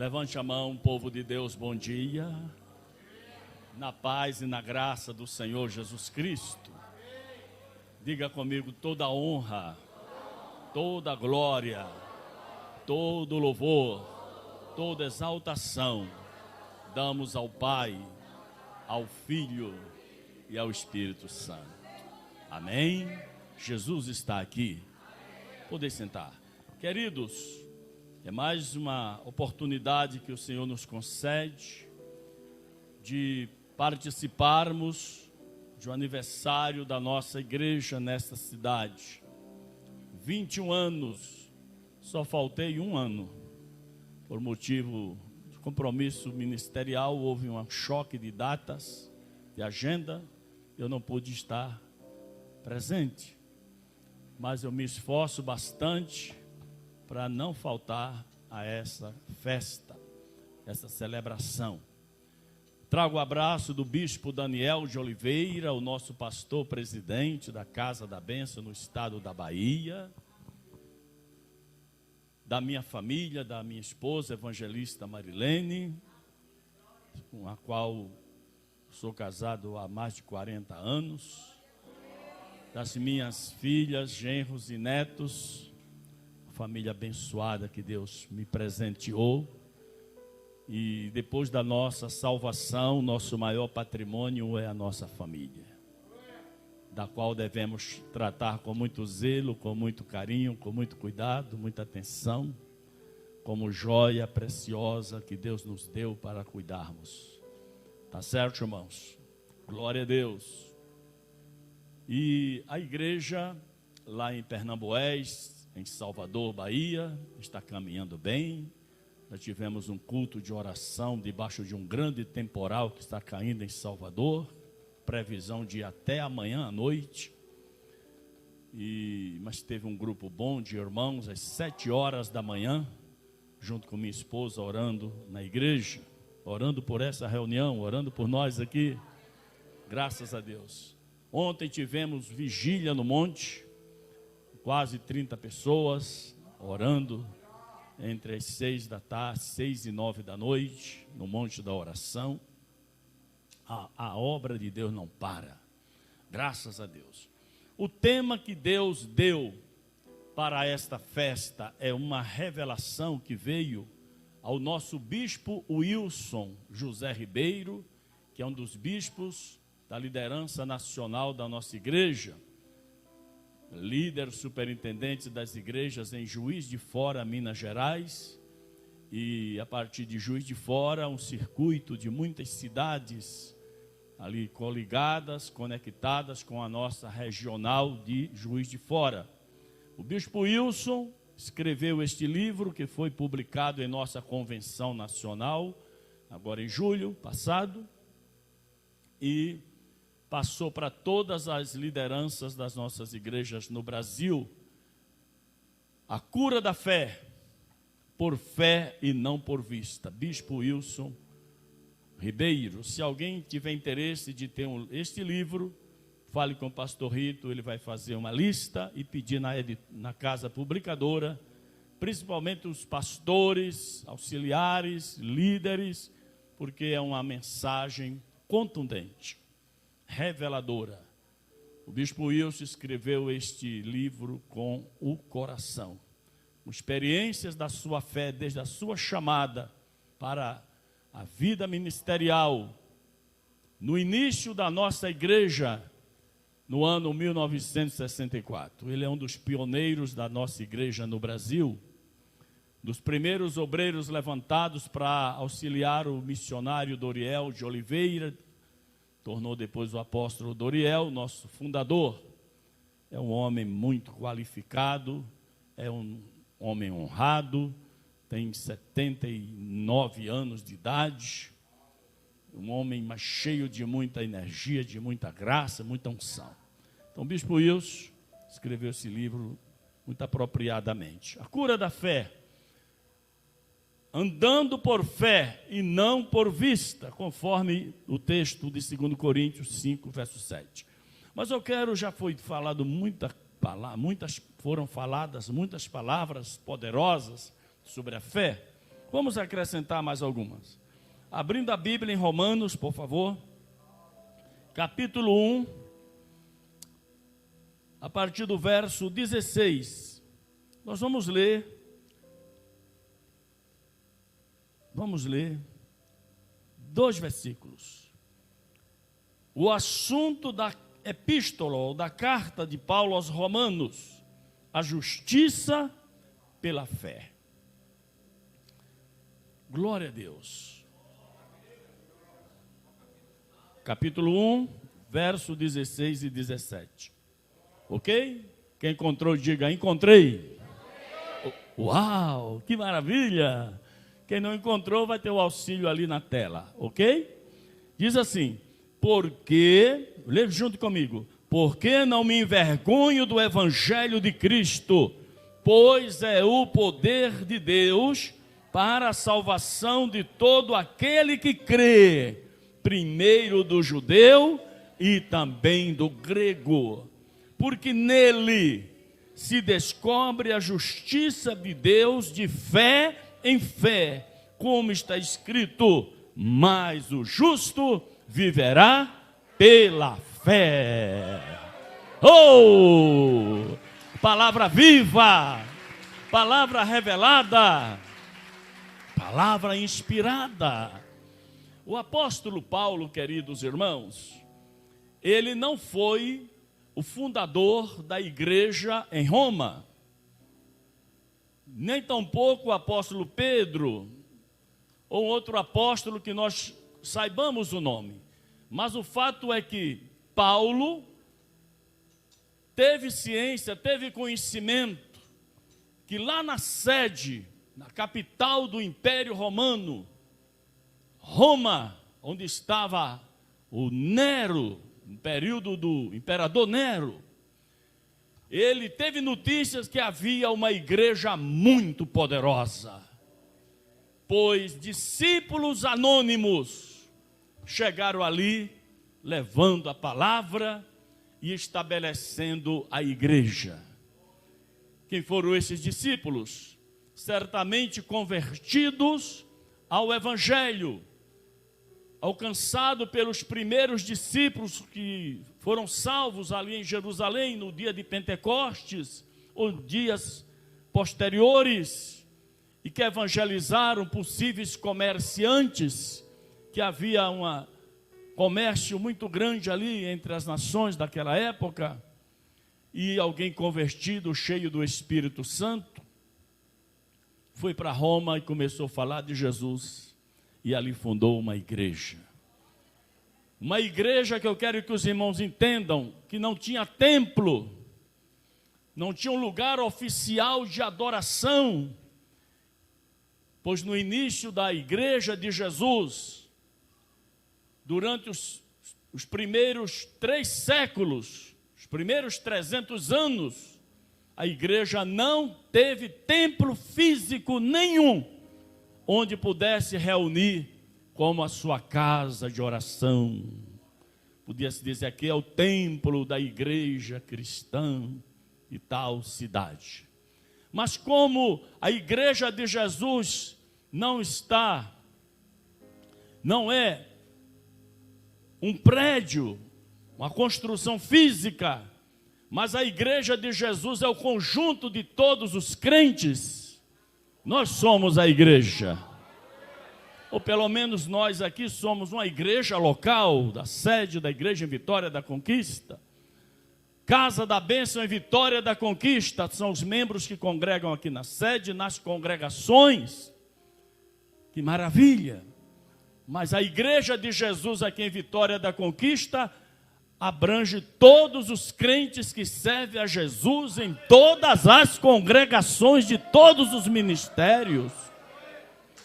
Levante a mão, povo de Deus, bom dia. Na paz e na graça do Senhor Jesus Cristo. Diga comigo, toda honra, toda glória, todo louvor, toda exaltação damos ao Pai, ao Filho e ao Espírito Santo. Amém? Jesus está aqui. Podem sentar. Queridos, é mais uma oportunidade que o Senhor nos concede de participarmos de um aniversário da nossa igreja nesta cidade. 21 anos, só faltei um ano. Por motivo de compromisso ministerial, houve um choque de datas, de agenda, eu não pude estar presente. Mas eu me esforço bastante para não faltar a essa festa, essa celebração. Trago o abraço do bispo Daniel de Oliveira, o nosso pastor presidente da Casa da Bênção no estado da Bahia, da minha família, da minha esposa, evangelista Marilene, com a qual sou casado há mais de 40 anos, das minhas filhas, genros e netos, família abençoada que Deus me presenteou. E depois da nossa salvação, nosso maior patrimônio é a nossa família, da qual devemos tratar com muito zelo, com muito carinho, com muito cuidado, muita atenção, como joia preciosa que Deus nos deu para cuidarmos. Tá certo, irmãos? Glória a Deus. E a igreja lá em Pernambués, em Salvador, Bahia, está caminhando bem. Nós tivemos um culto de oração debaixo de um grande temporal que está caindo em Salvador, previsão de até amanhã à noite. Mas teve um grupo bom de irmãos às 7 horas da manhã, junto com minha esposa, orando na igreja, orando por essa reunião, orando por nós aqui, graças a Deus. Ontem tivemos vigília no monte, quase 30 pessoas orando entre as 6 da tarde, 6 e 9 da noite, no monte da oração. A obra de Deus não para, graças a Deus. O tema que Deus deu para esta festa é uma revelação que veio ao nosso bispo Wilson José Ribeiro, que é um dos bispos da liderança nacional da nossa igreja, líder superintendente das igrejas em Juiz de Fora, Minas Gerais, e a partir de Juiz de Fora, um circuito de muitas cidades ali coligadas, conectadas com a nossa regional de Juiz de Fora. O bispo Wilson escreveu este livro que foi publicado em nossa convenção nacional, agora em julho passado, e passou para todas as lideranças das nossas igrejas no Brasil. A cura da fé, por fé e não por vista. Bispo Wilson Ribeiro. Se alguém tiver interesse de ter este livro, fale com o pastor Rito, ele vai fazer uma lista e pedir na casa publicadora, principalmente os pastores, auxiliares, líderes, porque é uma mensagem contundente, reveladora. O bispo Wilson escreveu este livro com o coração, com experiências da sua fé, desde a sua chamada para a vida ministerial, no início da nossa igreja, no ano 1964. Ele é um dos pioneiros da nossa igreja no Brasil, dos primeiros obreiros levantados para auxiliar o missionário Doriel de Oliveira, tornou depois o apóstolo Doriel, nosso fundador. É um homem muito qualificado, é um homem honrado, tem 79 anos de idade, um homem mais cheio de muita energia, de muita graça, muita unção. Então, o bispo Wilson escreveu esse livro muito apropriadamente. A cura da fé, andando por fé e não por vista, conforme o texto de 2 Coríntios 5, verso 7. Mas eu quero, já foi falado foram faladas muitas palavras poderosas sobre a fé. Vamos acrescentar mais algumas. Abrindo a Bíblia em Romanos, por favor. Capítulo 1, a partir do verso 16. Nós vamos ler. Vamos ler 2 versículos. O assunto da epístola, ou da carta de Paulo aos Romanos, a justiça pela fé. Glória a Deus. Capítulo 1, verso 16 e 17. Ok? Quem encontrou, diga: encontrei. Uau, que maravilha! Quem não encontrou vai ter o auxílio ali na tela, ok? Diz assim: porque, lê junto comigo, porque não me envergonho do evangelho de Cristo, pois é o poder de Deus para a salvação de todo aquele que crê, primeiro do judeu e também do grego, porque nele se descobre a justiça de Deus de fé em fé, como está escrito: mas o justo viverá pela fé. Oh! Palavra viva, palavra revelada, palavra inspirada. O apóstolo Paulo, queridos irmãos, ele não foi o fundador da igreja em Roma, nem tampouco o apóstolo Pedro, ou outro apóstolo que nós saibamos o nome. Mas o fato é que Paulo teve ciência, teve conhecimento, que lá na sede, na capital do Império Romano, Roma, onde estava o Nero, no período do imperador Nero, ele teve notícias que havia uma igreja muito poderosa, pois discípulos anônimos chegaram ali, levando a palavra e estabelecendo a igreja. Quem foram esses discípulos? Certamente convertidos ao evangelho, alcançado pelos primeiros discípulos que foram salvos ali em Jerusalém no dia de Pentecostes, ou dias posteriores, e que evangelizaram possíveis comerciantes, que havia um comércio muito grande ali entre as nações daquela época, e alguém convertido, cheio do Espírito Santo, foi para Roma e começou a falar de Jesus, e ali fundou uma igreja. Uma igreja que eu quero que os irmãos entendam, que não tinha templo, não tinha um lugar oficial de adoração, pois no início da igreja de Jesus, durante os primeiros 3 séculos, os primeiros 300 anos, a igreja não teve templo físico nenhum, onde pudesse reunir como a sua casa de oração. Podia-se dizer, aqui é o templo da igreja cristã e tal cidade. Mas como a igreja de Jesus não é um prédio, uma construção física, mas a igreja de Jesus é o conjunto de todos os crentes, nós somos a igreja. Ou pelo menos nós aqui somos uma igreja local, da sede da igreja em Vitória da Conquista. Casa da Bênção em Vitória da Conquista, são os membros que congregam aqui na sede, nas congregações. Que maravilha! Mas a igreja de Jesus aqui em Vitória da Conquista abrange todos os crentes que servem a Jesus em todas as congregações de todos os ministérios.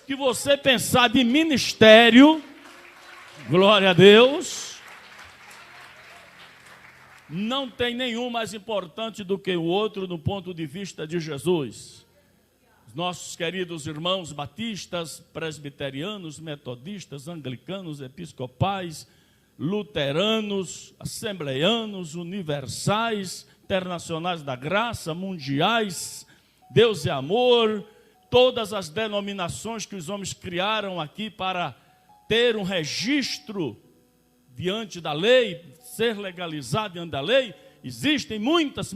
Que você pensar de ministério, glória a Deus, não tem nenhum mais importante do que o outro no ponto de vista de Jesus. Os nossos queridos irmãos batistas, presbiterianos, metodistas, anglicanos, episcopais, luteranos, assembleianos, universais, internacionais da graça, mundiais, Deus é amor, todas as denominações que os homens criaram aqui para ter um registro diante da lei, ser legalizado diante da lei, existem muitas,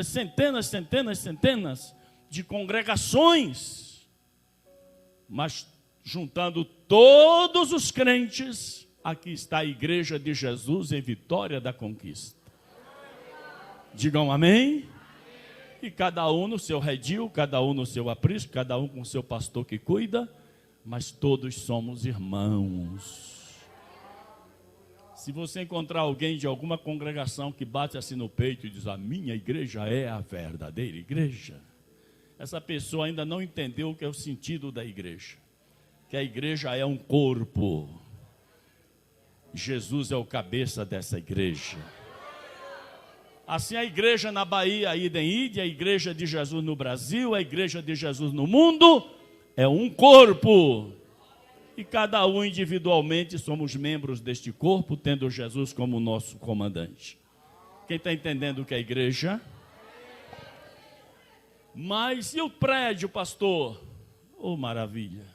centenas de congregações, mas juntando todos os crentes, aqui está a Igreja de Jesus em Vitória da Conquista. Digam amém. E cada um no seu redil, cada um no seu aprisco, cada um com o seu pastor que cuida, mas todos somos irmãos. Se você encontrar alguém de alguma congregação que bate assim no peito e diz: a minha igreja é a verdadeira igreja, essa pessoa ainda não entendeu o que é o sentido da igreja. Que a igreja é um corpo. Jesus é o cabeça dessa igreja. Assim a igreja na Bahia, a Idem-Ide, a igreja de Jesus no Brasil, a igreja de Jesus no mundo, é um corpo. E cada um individualmente somos membros deste corpo, tendo Jesus como nosso comandante. Quem está entendendo o que é a igreja? Mas e o prédio, pastor? Oh, maravilha!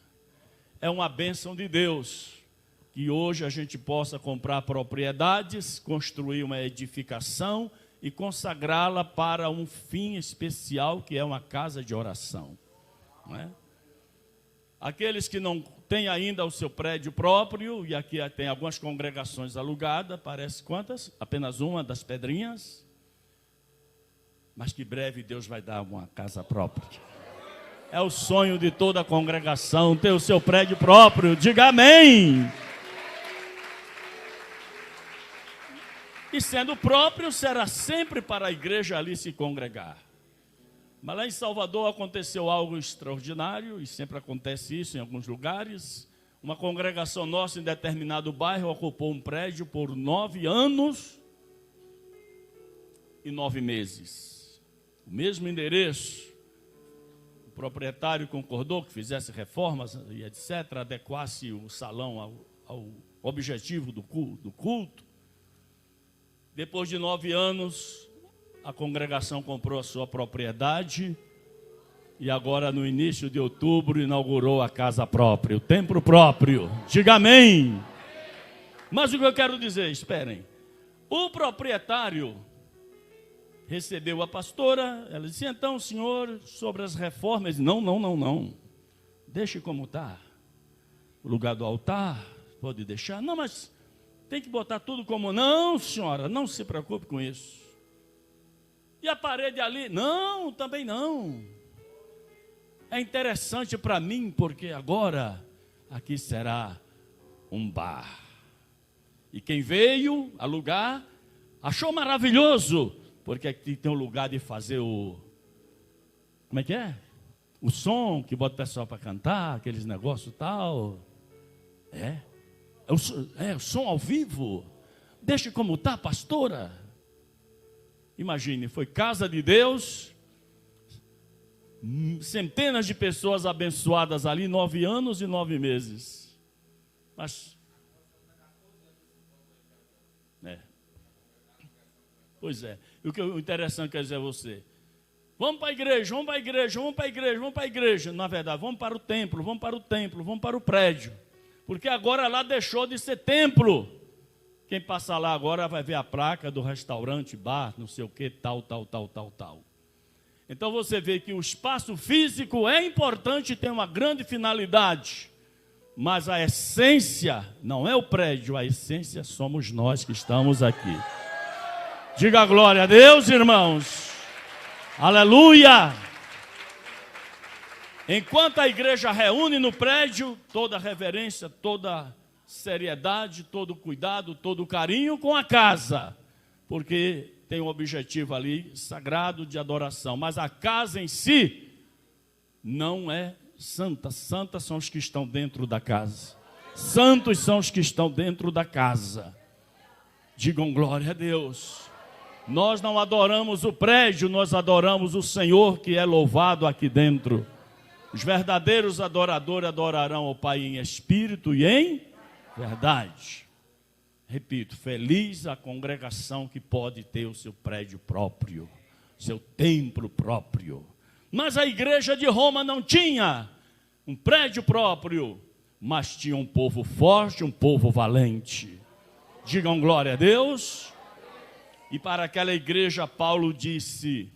É uma bênção de Deus que hoje a gente possa comprar propriedades, construir uma edificação e consagrá-la para um fim especial, que é uma casa de oração, não é? Aqueles que não têm ainda o seu prédio próprio, e aqui tem algumas congregações alugadas, parece quantas? Apenas uma das pedrinhas, mas que breve Deus vai dar uma casa própria. É o sonho de toda a congregação ter o seu prédio próprio. Diga amém. E sendo próprio, será sempre para a igreja ali se congregar. Mas lá em Salvador aconteceu algo extraordinário, e sempre acontece isso em alguns lugares. Uma congregação nossa em determinado bairro ocupou um prédio por 9 anos e 9 meses. O mesmo endereço. O proprietário concordou que fizesse reformas e etc., adequasse o salão ao objetivo do culto. Depois de 9 anos, a congregação comprou a sua propriedade e agora, no início de outubro, inaugurou a casa própria, o templo próprio. Diga amém. Mas o que eu quero dizer, esperem. O proprietário recebeu a pastora, ela disse: então, senhor, sobre as reformas, não. Deixe como está. O lugar do altar, pode deixar. Não, mas tem que botar tudo como... Não, senhora, não se preocupe com isso. E a parede ali? Não, também não. É interessante para mim, porque agora aqui será um bar. E quem veio alugar, achou maravilhoso, porque aqui tem um lugar de fazer o... Como é que é? O som, que bota o pessoal para cantar, aqueles negócios e tal. É o som ao vivo. Deixe como está, pastora. Imagine, foi casa de Deus, centenas de pessoas abençoadas ali, 9 anos e 9 meses. Mas, pois é, o interessante quer dizer a você: vamos para a igreja, vamos para a igreja, vamos para a igreja, vamos para a igreja. Na verdade, vamos para o templo, vamos para o templo, vamos para o prédio. Porque agora lá deixou de ser templo. Quem passar lá agora vai ver a placa do restaurante, bar, não sei o que, tal. Então você vê que o espaço físico é importante, tem uma grande finalidade. Mas a essência não é o prédio, a essência somos nós que estamos aqui. Diga glória a Deus, irmãos. Aleluia! Enquanto a igreja reúne no prédio, toda a reverência, toda seriedade, todo cuidado, todo carinho com a casa, porque tem um objetivo ali sagrado de adoração, mas a casa em si não é santa. Santas são os que estão dentro da casa. Santos são os que estão dentro da casa. Digam glória a Deus. Nós não adoramos o prédio, nós adoramos o Senhor que é louvado aqui dentro. Os verdadeiros adoradores adorarão ao Pai em espírito e em verdade. Repito, feliz a congregação que pode ter o seu prédio próprio, seu templo próprio. Mas a igreja de Roma não tinha um prédio próprio, mas tinha um povo forte, um povo valente. Digam glória a Deus. E para aquela igreja, Paulo disse,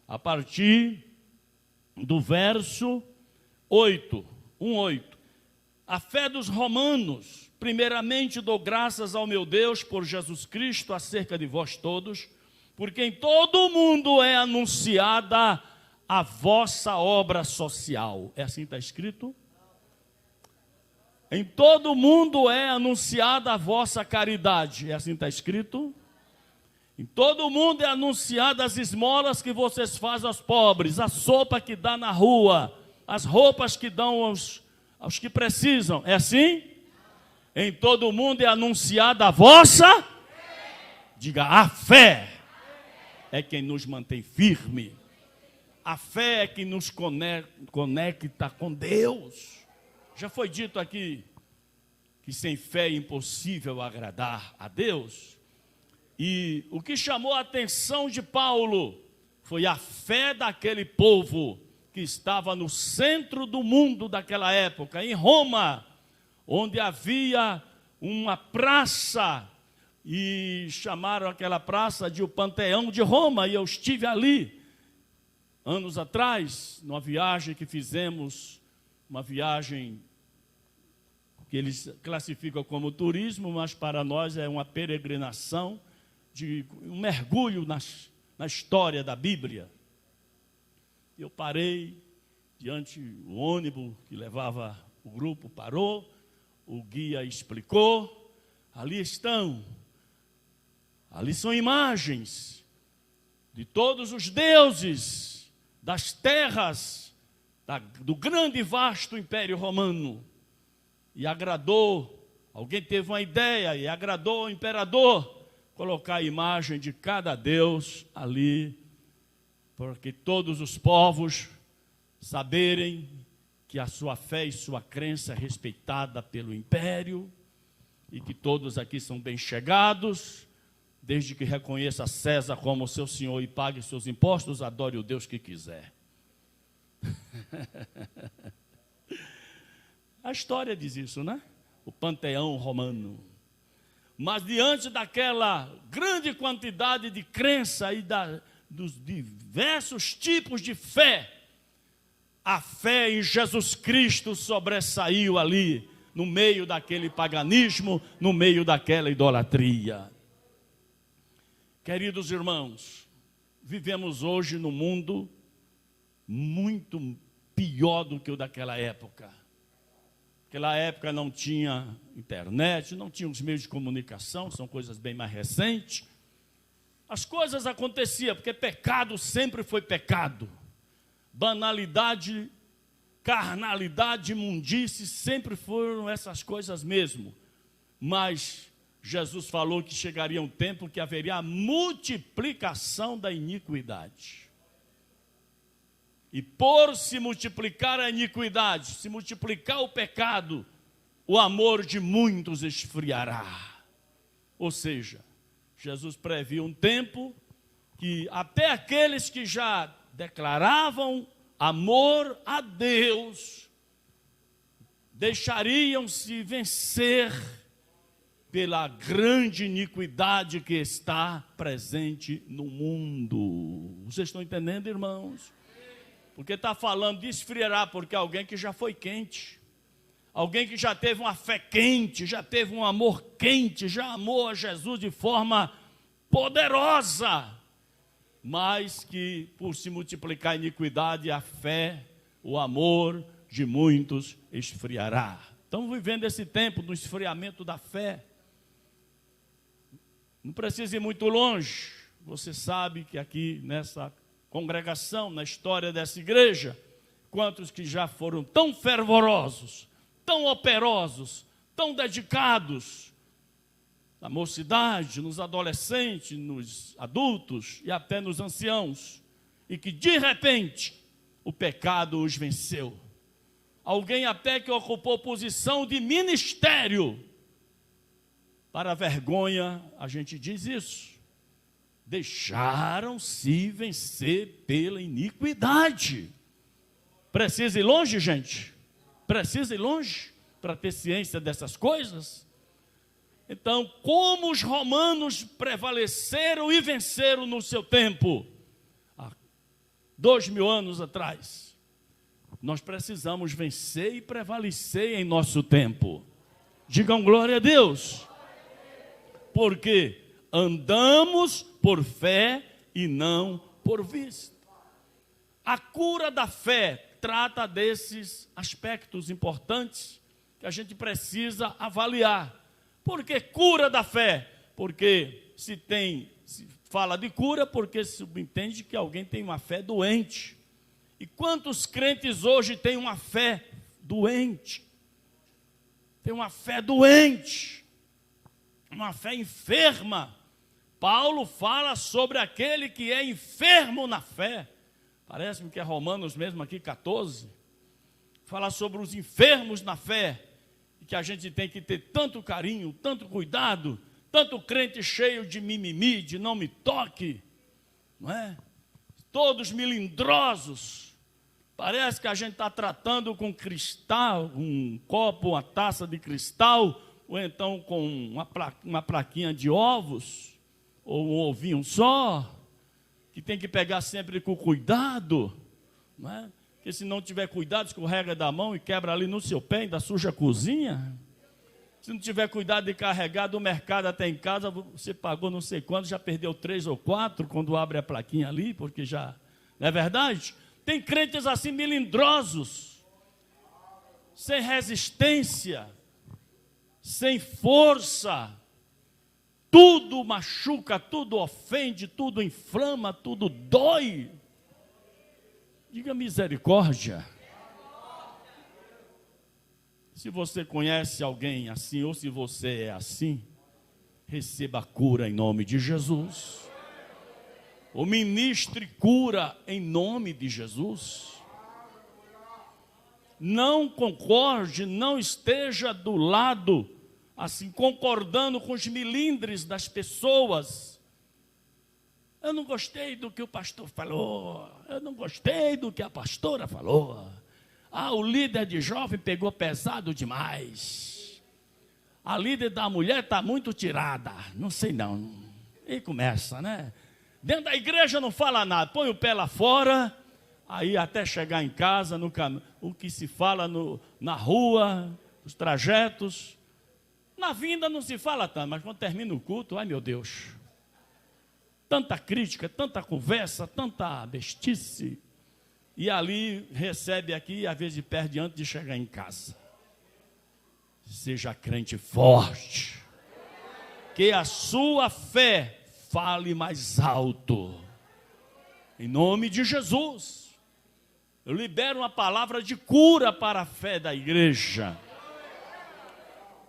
a partir do verso 8, 1:8, a fé dos romanos, primeiramente dou graças ao meu Deus por Jesus Cristo acerca de vós todos, porque em todo o mundo é anunciada a vossa obra social. É assim que está escrito? Em todo o mundo é anunciada a vossa caridade. É assim que está escrito? Em todo o mundo é anunciada as esmolas que vocês fazem aos pobres, a sopa que dá na rua, as roupas que dão aos que precisam. É assim? Em todo o mundo é anunciada a vossa, diga, a fé é quem nos mantém firme. A fé é que nos conecta com Deus. Já foi dito aqui que sem fé é impossível agradar a Deus. E o que chamou a atenção de Paulo foi a fé daquele povo que estava no centro do mundo daquela época, em Roma, onde havia uma praça, e chamaram aquela praça de o Panteão de Roma, e eu estive ali anos atrás, numa viagem que fizemos, uma viagem que eles classificam como turismo, mas para nós é uma peregrinação, de um mergulho na história da Bíblia. Eu parei diante do ônibus que levava o grupo, parou, o guia explicou, ali são imagens de todos os deuses das terras do grande e vasto Império Romano. E agradou, alguém teve uma ideia e agradou ao imperador colocar a imagem de cada deus ali, porque todos os povos saberem que a sua fé e sua crença é respeitada pelo império, e que todos aqui são bem chegados, desde que reconheça César como seu senhor e pague seus impostos, adore o Deus que quiser. A história diz isso, né? O Panteão Romano. Mas diante daquela grande quantidade de crença e dos diversos tipos de fé, a fé em Jesus Cristo sobressaiu ali, no meio daquele paganismo, no meio daquela idolatria. Queridos irmãos, vivemos hoje num mundo muito pior do que o daquela época. Naquela época não tinha internet, não tinha os meios de comunicação, são coisas bem mais recentes. As coisas aconteciam, porque pecado sempre foi pecado. Banalidade, carnalidade, imundície, sempre foram essas coisas mesmo. Mas Jesus falou que chegaria um tempo que haveria a multiplicação da iniquidade. E por se multiplicar a iniquidade, se multiplicar o pecado, o amor de muitos esfriará. Ou seja, Jesus previu um tempo que até aqueles que já declaravam amor a Deus, deixariam-se vencer pela grande iniquidade que está presente no mundo. Vocês estão entendendo, irmãos? Porque está falando de esfriará, porque alguém que já foi quente, alguém que já teve uma fé quente, já teve um amor quente, já amou a Jesus de forma poderosa, mas que por se multiplicar a iniquidade, a fé, o amor de muitos esfriará. Estamos vivendo esse tempo do esfriamento da fé. Não precisa ir muito longe, você sabe que aqui nessa congregação, na história dessa igreja, quantos que já foram tão fervorosos, tão operosos, tão dedicados, na mocidade, nos adolescentes, nos adultos e até nos anciãos, e que de repente o pecado os venceu. Alguém até que ocupou posição de ministério, para a vergonha, a gente diz isso, deixaram-se vencer pela iniquidade. Precisa ir longe, gente? Precisa ir longe para ter ciência dessas coisas? Então, como os romanos prevaleceram e venceram no seu tempo, há 2000 anos atrás, nós precisamos vencer e prevalecer em nosso tempo. Digam glória a Deus. Porque andamos por fé e não por vista. A cura da fé trata desses aspectos importantes que a gente precisa avaliar. Por que cura da fé? Porque se fala de cura, porque se subentende que alguém tem uma fé doente. E quantos crentes hoje têm uma fé doente? Tem uma fé doente, uma fé enferma. Paulo fala sobre aquele que é enfermo na fé. Parece-me que é Romanos mesmo aqui, 14. Fala sobre os enfermos na fé. E que a gente tem que ter tanto carinho, tanto cuidado, tanto crente cheio de mimimi, de não me toque, não é? Todos melindrosos. Parece que a gente está tratando com cristal, um copo, uma taça de cristal, ou então com uma plaquinha de ovos, ou um ovinho só, que tem que pegar sempre com cuidado, não é? Porque se não tiver cuidado, escorrega da mão e quebra ali no seu pé, ainda suja a cozinha. Se não tiver cuidado de carregar do mercado até em casa, você pagou não sei quanto, já perdeu 3 ou 4 quando abre a plaquinha ali, porque já, não é verdade? Tem crentes assim melindrosos, sem resistência, sem força, tudo machuca, tudo ofende, tudo inflama, tudo dói. Diga misericórdia. Se você conhece alguém assim, ou se você é assim, receba a cura em nome de Jesus. Ou ministre cura em nome de Jesus. Não concorde, não esteja do lado, assim, concordando com os milindres das pessoas. Eu não gostei do que o pastor falou, eu não gostei do que a pastora falou. Ah, o líder de jovem pegou pesado demais. A líder da mulher está muito tirada, não sei não. E começa, né? Dentro da igreja não fala nada, põe o pé lá fora, aí até chegar em casa, o que se fala na rua, os trajetos. Na vinda não se fala tanto, mas quando termina o culto, ai meu Deus, tanta crítica, tanta conversa, tanta bestice, e ali recebe aqui, às vezes perde antes de chegar em casa. Seja crente forte, que a sua fé fale mais alto, em nome de Jesus. Eu libero uma palavra de cura para a fé da igreja.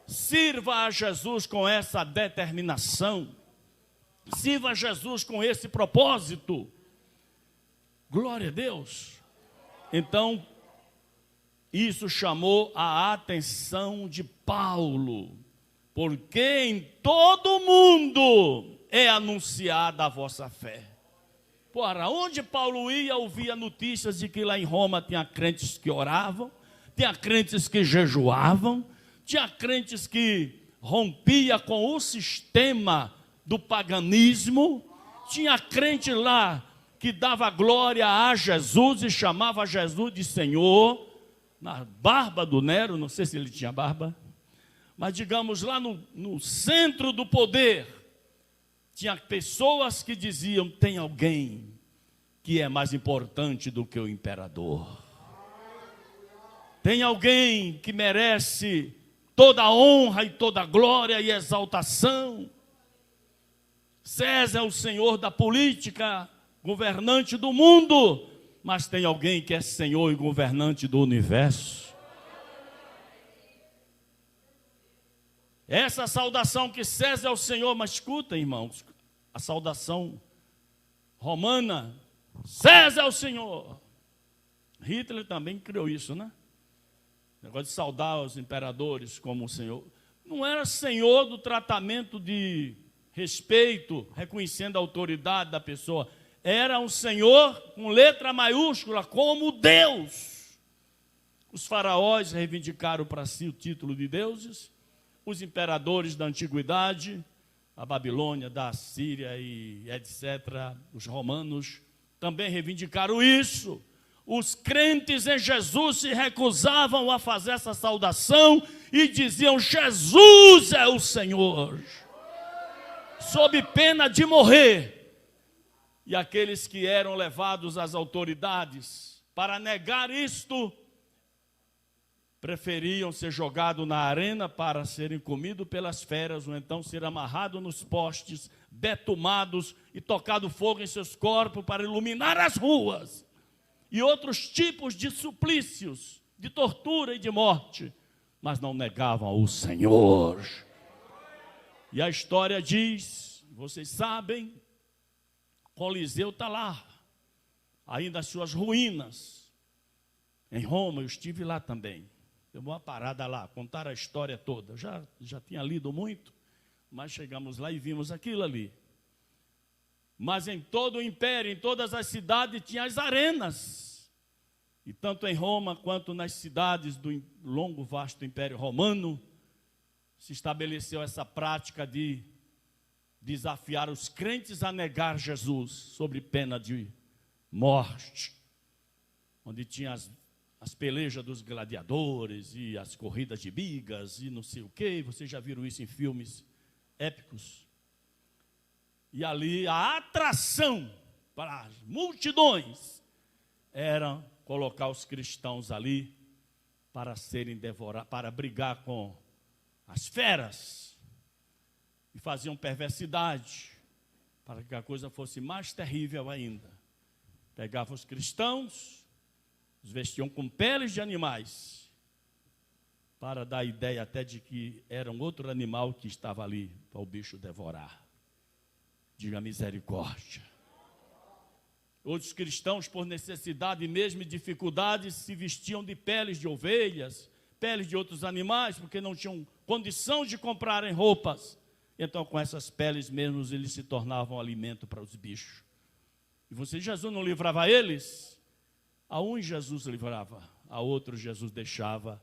Sirva a Jesus com essa determinação, sirva a Jesus com esse propósito. Glória a Deus. Então, isso chamou a atenção de Paulo, porque em todo o mundo é anunciada a vossa fé. Para onde Paulo ia, ouvia notícias de que lá em Roma tinha crentes que oravam, tinha crentes que jejuavam, tinha crentes que rompia com o sistema do paganismo, tinha crente lá que dava glória a Jesus e chamava Jesus de Senhor, na barba do Nero, não sei se ele tinha barba, mas digamos lá no centro do poder, tinha pessoas que diziam, tem alguém que é mais importante do que o imperador. Tem alguém que merece toda a honra e toda a glória e exaltação. César é o senhor da política, governante do mundo, mas tem alguém que é senhor e governante do universo. Essa saudação que César é o senhor, mas escuta, irmãos, a saudação romana, César é o senhor. Hitler também criou isso, né? O negócio de saudar os imperadores como o senhor. Não era senhor do tratamento de respeito, reconhecendo a autoridade da pessoa. Era um senhor com letra maiúscula, como Deus. Os faraós reivindicaram para si o título de deuses, os imperadores da antiguidade, a Babilônia, da Síria e etc., os romanos, também reivindicaram isso. Os crentes em Jesus se recusavam a fazer essa saudação e diziam: Jesus é o Senhor, sob pena de morrer. E aqueles que eram levados às autoridades para negar isto, preferiam ser jogados na arena para serem comidos pelas feras, ou então ser amarrados nos postes, betumados e tocado fogo em seus corpos para iluminar as ruas. E outros tipos de suplícios, de tortura e de morte, mas não negavam o Senhor. E a história diz, vocês sabem, Coliseu está lá, ainda as suas ruínas. Em Roma, eu estive lá também. Deu uma parada lá, contar a história toda. Eu já tinha lido muito, mas chegamos lá e vimos aquilo ali. Mas em todo o império, em todas as cidades, tinha as arenas. E tanto em Roma quanto nas cidades do longo, vasto Império Romano, se estabeleceu essa prática de desafiar os crentes a negar Jesus, sob pena de morte. Onde tinha as pelejas dos gladiadores e as corridas de bigas e não sei o quê. Vocês já viram isso em filmes épicos. E ali a atração para as multidões era colocar os cristãos ali para serem devorados, para brigar com as feras. E faziam perversidade para que a coisa fosse mais terrível ainda. Pegavam os cristãos, os vestiam com peles de animais, para dar a ideia até de que era um outro animal que estava ali para o bicho devorar. Diga misericórdia. Outros cristãos, por necessidade e mesmo dificuldades, se vestiam de peles de ovelhas, peles de outros animais, porque não tinham condição de comprarem roupas. Então, com essas peles mesmo, eles se tornavam alimento para os bichos. E Jesus não livrava eles? A um Jesus livrava, a outro Jesus deixava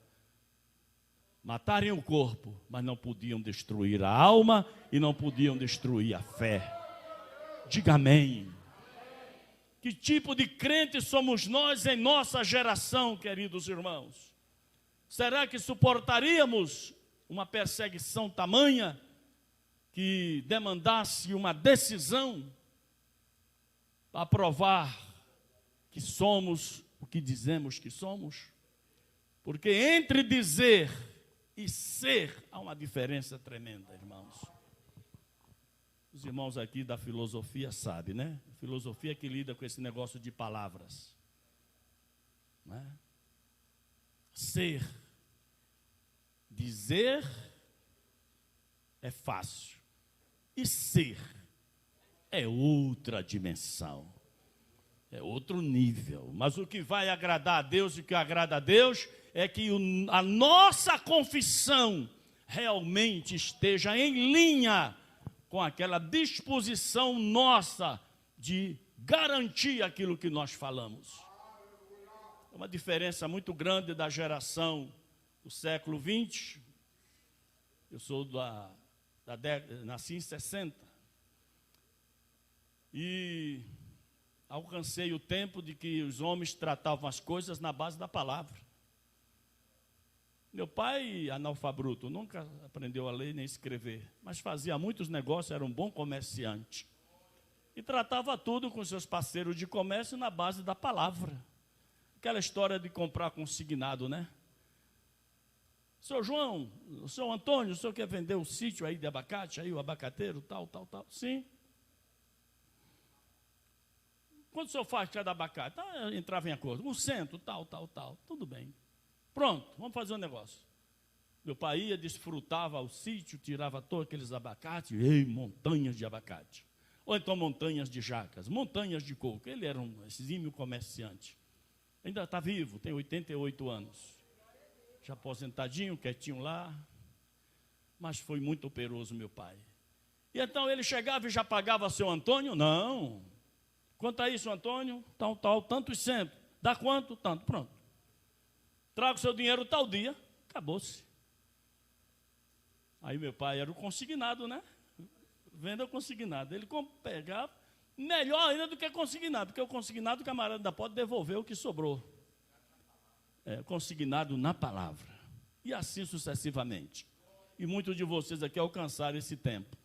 matarem o corpo, mas não podiam destruir a alma e não podiam destruir a fé. Diga amém. Que tipo de crente somos nós em nossa geração, queridos irmãos? Será que suportaríamos uma perseguição tamanha que demandasse uma decisão para provar que somos o que dizemos que somos? Porque entre dizer e ser há uma diferença tremenda, irmãos. Os irmãos aqui da filosofia sabem, né? A filosofia que lida com esse negócio de palavras. Né? Ser. Dizer é fácil. E ser é outra dimensão, é outro nível. Mas o que vai agradar a Deus e o que agrada a Deus é que a nossa confissão realmente esteja em linha com aquela disposição nossa de garantir aquilo que nós falamos. É uma diferença muito grande da geração do século XX. Eu sou nasci em 60 e alcancei o tempo de que os homens tratavam as coisas na base da palavra. Meu pai, analfabeto, nunca aprendeu a ler nem escrever, mas fazia muitos negócios, era um bom comerciante. E tratava tudo com seus parceiros de comércio na base da palavra. Aquela história de comprar consignado, né? Seu João, o seu Antônio, o senhor quer vender um sítio aí de abacate, aí o abacateiro, tal. Sim. Quanto o senhor faz cada abacate? Entrava em acordo. 100, tal. Tudo bem. Pronto, vamos fazer um negócio. Meu pai ia, desfrutava o sítio, tirava todos aqueles abacates, montanhas de abacate. Ou então montanhas de jacas, montanhas de coco. Ele era um exímio comerciante. Ainda está vivo, tem 88 anos. Já aposentadinho, quietinho lá. Mas foi muito operoso meu pai. E então ele chegava e já pagava seu Antônio? Não. Quanto a isso, Antônio? Tal, tantos centos. Dá quanto? Tanto. Pronto. Traga o seu dinheiro tal dia. Acabou-se. Aí meu pai era o consignado, né? Venda consignado. Ele pegava, melhor ainda do que consignado, porque o consignado o camarada ainda pode devolver o que sobrou. Consignado na palavra. E assim sucessivamente. E muitos de vocês aqui alcançaram esse tempo.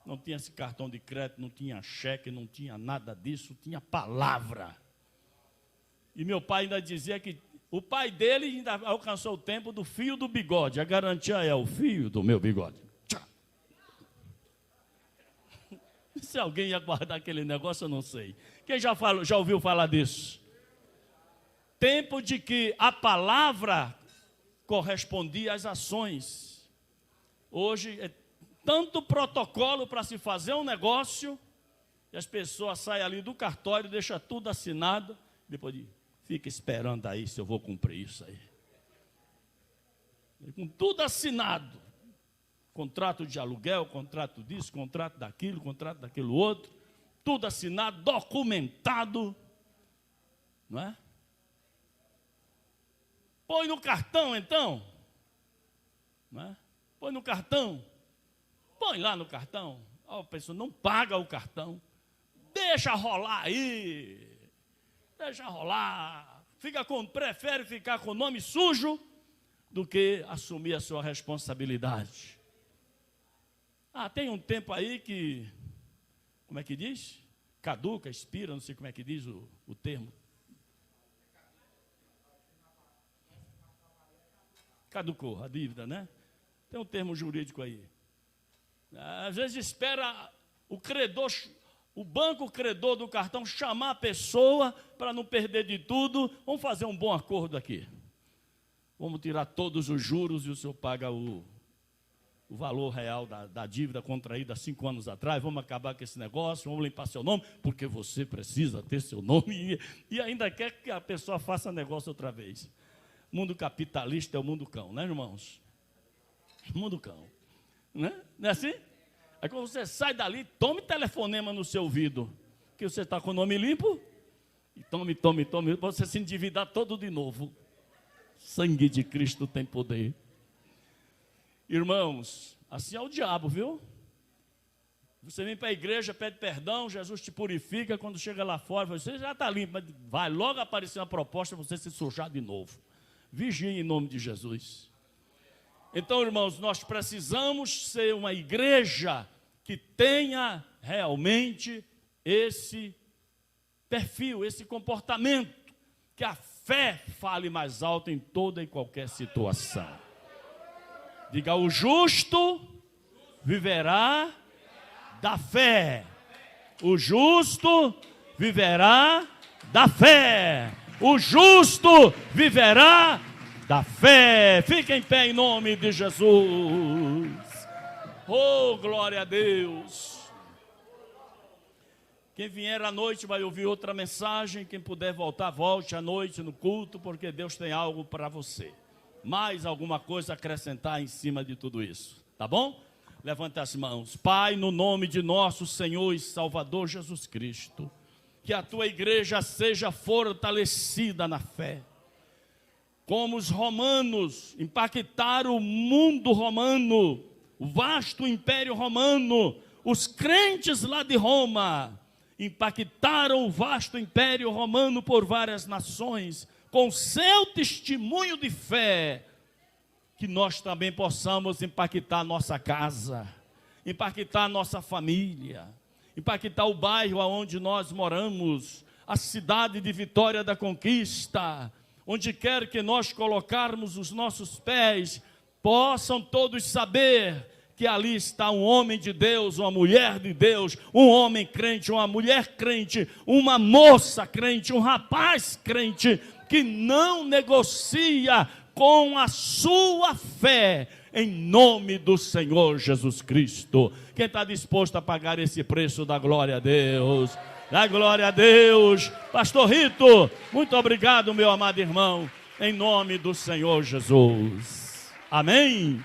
Não tinha esse cartão de crédito, não tinha cheque, não tinha nada disso, tinha palavra. E meu pai ainda dizia que o pai dele ainda alcançou o tempo do fio do bigode. A garantia é o fio do meu bigode. Tchau. Se alguém ia guardar aquele negócio, eu não sei. Quem já ouviu falar disso? Tempo de que a palavra correspondia às ações. Hoje é tanto protocolo para se fazer um negócio, e as pessoas saem ali do cartório, deixam tudo assinado, depois fica esperando aí se eu vou cumprir isso aí. Com tudo assinado, contrato de aluguel, contrato disso, contrato daquilo outro, tudo assinado, documentado, não é? Põe no cartão então, não é? Põe no cartão. Põe lá no cartão. A pessoa não paga o cartão. Deixa rolar aí. Deixa rolar. Prefere ficar com o nome sujo do que assumir a sua responsabilidade. Tem um tempo aí que, como é que diz? Caduca, expira, não sei como é que diz o termo. Caducou a dívida, né? Tem um termo jurídico aí. Às vezes espera o credor, o banco credor do cartão chamar a pessoa para não perder de tudo. Vamos fazer um bom acordo aqui. Vamos tirar todos os juros e o senhor paga o valor real da dívida contraída há 5 anos atrás. Vamos acabar com esse negócio, vamos limpar seu nome, porque você precisa ter seu nome e ainda quer que a pessoa faça negócio outra vez. Mundo capitalista é o mundo cão, né, irmãos? Mundo cão. Né? Não é assim? Aí quando você sai dali, tome telefonema no seu ouvido, que você está com o nome limpo, e tome, você se endividar todo de novo. Sangue de Cristo tem poder. Irmãos, assim é o diabo, viu? Você vem para a igreja, pede perdão, Jesus te purifica, quando chega lá fora, você já está limpo, mas vai logo aparecer uma proposta para você se sujar de novo. Vigie em nome de Jesus. Então, irmãos, nós precisamos ser uma igreja que tenha realmente esse perfil, esse comportamento, que a fé fale mais alto em toda e qualquer situação. Diga, o justo viverá da fé. O justo viverá da fé. O justo viverá da fé. Fica em pé em nome de Jesus. Oh, glória a Deus. Quem vier à noite vai ouvir outra mensagem. Quem puder voltar, volte à noite no culto, porque Deus tem algo para você. Mais alguma coisa a acrescentar em cima de tudo isso. Tá bom? Levante as mãos. Pai, no nome de nosso Senhor e Salvador Jesus Cristo, que a tua igreja seja fortalecida na fé. Como os romanos impactaram o mundo romano, o vasto império romano, os crentes lá de Roma impactaram o vasto império romano por várias nações, com seu testemunho de fé, que nós também possamos impactar nossa casa, impactar nossa família, impactar o bairro onde nós moramos, a cidade de Vitória da Conquista, onde quer que nós colocarmos os nossos pés, possam todos saber que ali está um homem de Deus, uma mulher de Deus, um homem crente, uma mulher crente, uma moça crente, um rapaz crente, que não negocia com a sua fé, em nome do Senhor Jesus Cristo. Quem está disposto a pagar esse preço, dá glória a Deus. Dá glória a Deus. Pastor Rito, muito obrigado, meu amado irmão, em nome do Senhor Jesus. Amém.